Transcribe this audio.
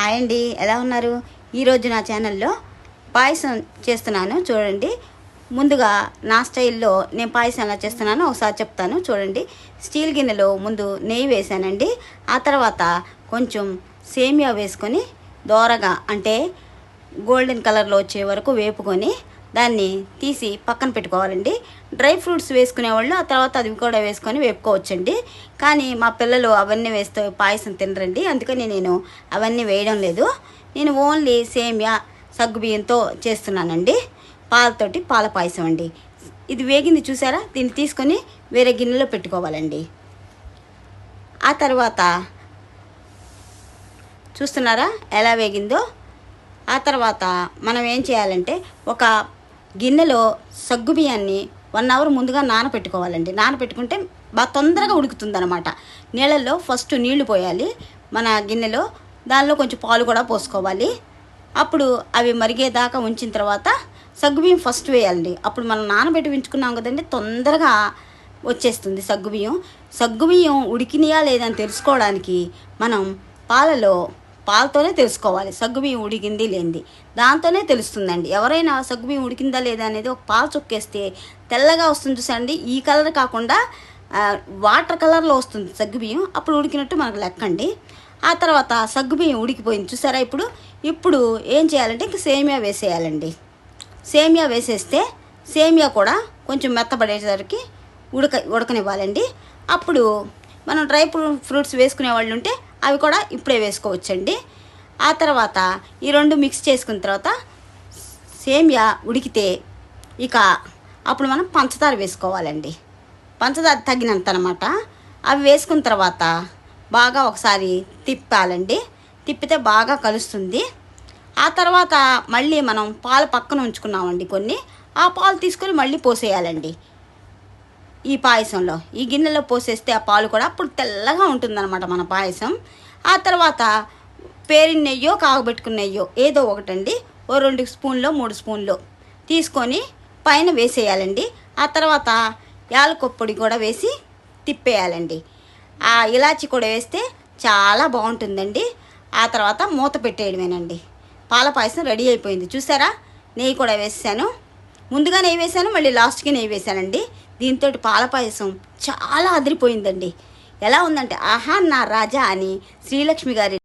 Hi అండి, ఎలా ఉన్నారు? ఈరోజు నా ఛానల్లో పాయసం చేస్తున్నాను చూడండి. ముందుగా నా స్టైల్లో నేను పాయసం ఎలా చేస్తున్నానో ఒకసారి చెప్తాను చూడండి. స్టీల్ గిన్నెలో ముందు నెయ్యి వేసానండి. ఆ తర్వాత కొంచెం సేమియా వేసుకొని దోరగా అంటే గోల్డెన్ కలర్లో వచ్చే వరకు వేపుకొని దాన్ని తీసి పక్కన పెట్టుకోవాలండి. డ్రై ఫ్రూట్స్ వేసుకునేవాళ్ళు ఆ తర్వాత అది కూడా వేసుకొని వేపుకోవచ్చండి. కానీ మా పిల్లలు అవన్నీ వేస్తే పాయసం తినరండి, అందుకని నేను అవన్నీ వేయడం లేదు. నేను ఓన్లీ సేమియా సగ్గుబియ్యంతో చేస్తున్నానండి. పాలతోటి పాల పాయసం అండి. ఇది వేగింది చూసారా? దీన్ని తీసుకొని వేరే గిన్నెలో పెట్టుకోవాలండి. ఆ తర్వాత చూస్తున్నారా ఎలా వేగిందో? ఆ తర్వాత మనం ఏం చేయాలంటే ఒక గిన్నెలో సగ్గుబియ్యాన్ని 1 అవర్ ముందుగా నానబెట్టుకోవాలండి. నానబెట్టుకుంటే బాగా తొందరగా ఉడుకుతుందన్నమాట. నీళ్ళల్లో ఫస్ట్ నీళ్లు పోయాలి మన గిన్నెలో, దానిలో కొంచెం పాలు కూడా పోసుకోవాలి. అప్పుడు అవి మరిగేదాకా ఉంచిన తర్వాత సగ్గుబియ్యం ఫస్ట్ వేయాలండి. అప్పుడు మనం నానబెట్టి ఉంచుకున్నాం కదండి, తొందరగా వచ్చేస్తుంది సగ్గుబియ్యం. సగ్గుబియ్యం ఉడికినాయా లేదని తెలుసుకోవడానికి మనం పాలతోనే తెలుసుకోవాలి సగ్గుబియ్యం ఉడికింది లేనిది. దాంతోనే తెలుస్తుందండి. ఎవరైనా సగ్గుబియ్యం ఉడికిందా లేదా అనేది ఒక పాలు చుక్కేస్తే తెల్లగా వస్తుంది చూసండి. ఈ కలర్ కాకుండా వాటర్ కలర్లో వస్తుంది సగ్గుబియ్యం, అప్పుడు ఉడికినట్టు మనకు లెక్కండి. ఆ తర్వాత సగ్గుబియ్యం ఉడికిపోయింది చూసారా? ఇప్పుడు ఏం చేయాలంటే ఇంక సేమియా వేసేయాలండి. సేమియా వేసేస్తే సేమియా కూడా కొంచెం మెత్తబడేసరికి ఉడకనివ్వాలండి. అప్పుడు మనం డ్రై ఫ్రూట్స్ వేసుకునే వాళ్ళు ఉంటే అవి కూడా ఇప్పుడే వేసుకోవచ్చండి. ఆ తర్వాత ఈ రెండు మిక్స్ చేసుకున్న తర్వాత సేమియా ఉడికితే ఇక అప్పుడు మనం పంచదార వేసుకోవాలండి. పంచదార తగినంత అనమాట. అవి వేసుకున్న తర్వాత బాగా ఒకసారి తిప్పాలండి. తిప్పితే బాగా కలుస్తుంది. ఆ తర్వాత మళ్ళీ మనం పాలు పక్కన ఉంచుకున్నామండి కొన్ని, ఆ పాలు తీసుకొని మళ్ళీ పోసేయాలండి ఈ పాయసంలో. ఈ గిన్నెలో పోసేస్తే ఆ పాలు కూడా అప్పుడు తెల్లగా ఉంటుందన్నమాట మన పాయసం. ఆ తర్వాత పేరిన నెయ్యో కాగబెట్టుకున్న నెయ్యో ఏదో ఒకటండి, ఓ 2 స్పూన్లో 3 స్పూన్లో తీసుకొని పైన వేసేయాలండి. ఆ తర్వాత యాలకుల పొడి కూడా వేసి తిప్పేయాలండి. ఆ ఇలాచి కూడా వేస్తే చాలా బాగుంటుందండి. ఆ తర్వాత మూత పెట్టేయడమేనండి. పాల పాయసం రెడీ అయిపోయింది చూసారా? నెయ్యి కూడా వేసాను, ముందుగా నెయ్యి వేసాను, మళ్ళీ లాస్ట్కి నెయ్యి వేసానండి. దీంతో పాల పాయసం చాలా అదిరిపోయిందండి. ఎలా ఉందంటే ఆహా నా రాజా అని శ్రీలక్ష్మి గారి